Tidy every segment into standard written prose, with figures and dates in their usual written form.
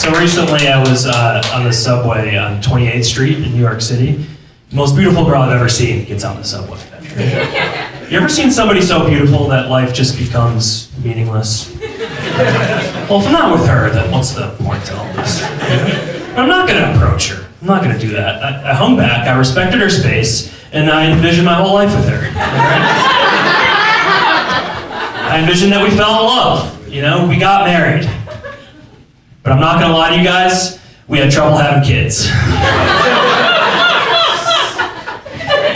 So recently I was on the subway on 28th Street in New York City. The most beautiful girl I've ever seen gets on the subway. You ever seen somebody so beautiful that life just becomes meaningless? Well, if I'm not with her, then what's the point to all this? But I'm not gonna approach her. I'm not gonna do that. I hung back, I respected her space, and I envisioned my whole life with her. I envisioned that we fell in love, you know, we got married. But I'm not gonna lie to you guys, we had trouble having kids.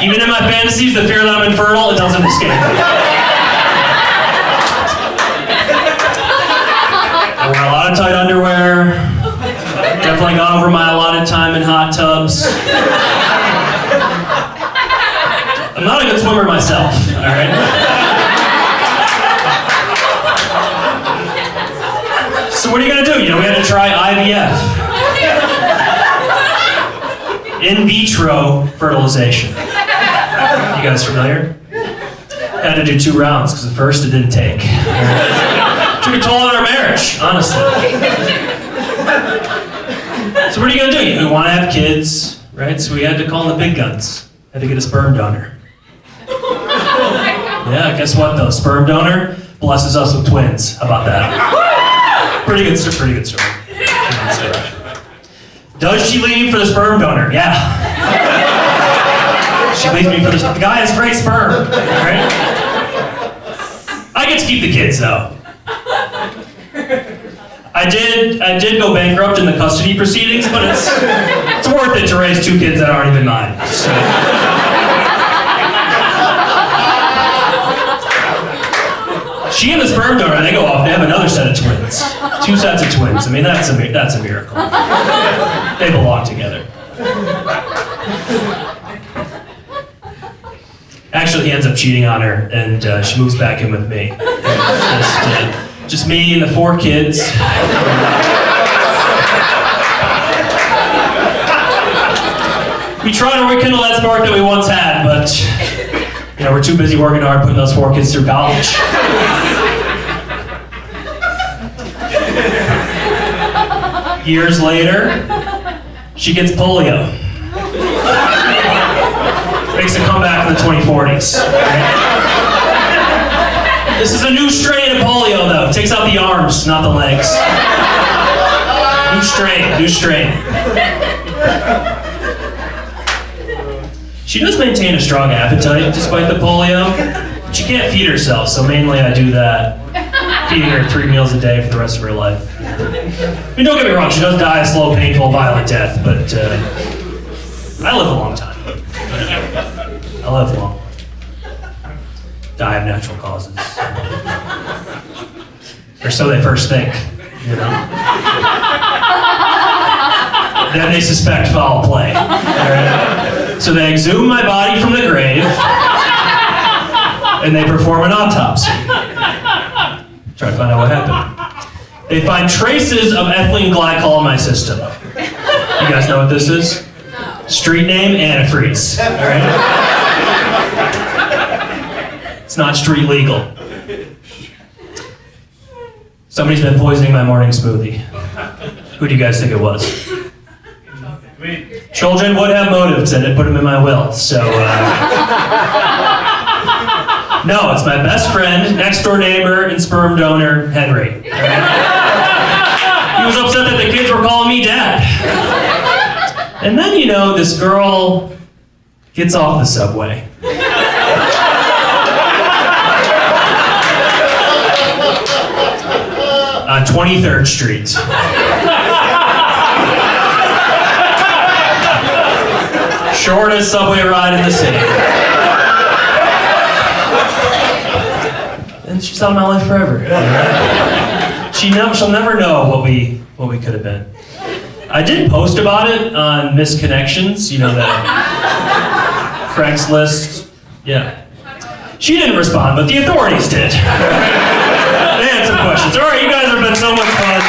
Even in my fantasies, the fear that I'm infertile, it doesn't escape me. I wear a lot of tight underwear, definitely gone over my allotted time in hot tubs. I'm not a good swimmer myself, all right? So what are you gonna do? You know, we had to try IVF. In vitro fertilization. You guys familiar? Had to do 2 rounds, because the first it didn't take. Took a toll on our marriage, honestly. So what are you gonna do? You want to have kids, right? So we had to call in the big guns. Had to get a sperm donor. Yeah, guess what though? Sperm donor blesses us with twins. How about that? Pretty good story. Pretty good story. Does she leave for the sperm donor? Yeah. She leaves me for the guy has great sperm, right? I get to keep the kids though. I did go bankrupt in the custody proceedings, but it's worth it to raise 2 kids that aren't even mine. So. She and the sperm donor, they go off, they have another set of twins. 2 sets of twins. I mean, that's a miracle. They belong together. Actually, he ends up cheating on her, and she moves back in with me. Just me and the 4 kids. We try to rekindle that spark that we once had, but you know, we're too busy working hard putting those 4 kids through college. Years later, she gets polio. Makes a comeback in the 2040s. This is a new strain of polio, though. It takes out the arms, not the legs. New strain. She does maintain a strong appetite despite the polio. She can't feed herself, so mainly I do that. Feeding her 3 meals a day for the rest of her life. I mean, don't get me wrong, she does die a slow, painful, violent death, but I live a long time. I live long. Die of natural causes. Or so they first think, you know? Then they suspect foul play. Right? So they exhume my body from the grave, and they perform an autopsy. Try to find out what happened. They find traces of ethylene glycol in my system. You guys know what this is? Street name, antifreeze. All right? It's not street legal. Somebody's been poisoning my morning smoothie. Who do you guys think it was? Children would have motives, and it put them in my will. So, no, it's my best friend, next door neighbor, and sperm donor, Henry. He was upset that the kids were calling me dad. And then, you know, this girl gets off the subway. On 23rd Street. Shortest subway ride in the city. And she's out of my life forever. She'll never know what we could have been. I did post about it on Misconnections, you know, that Craigslist. Yeah. She didn't respond, but the authorities did. They had some questions. All right, you guys have been so much fun.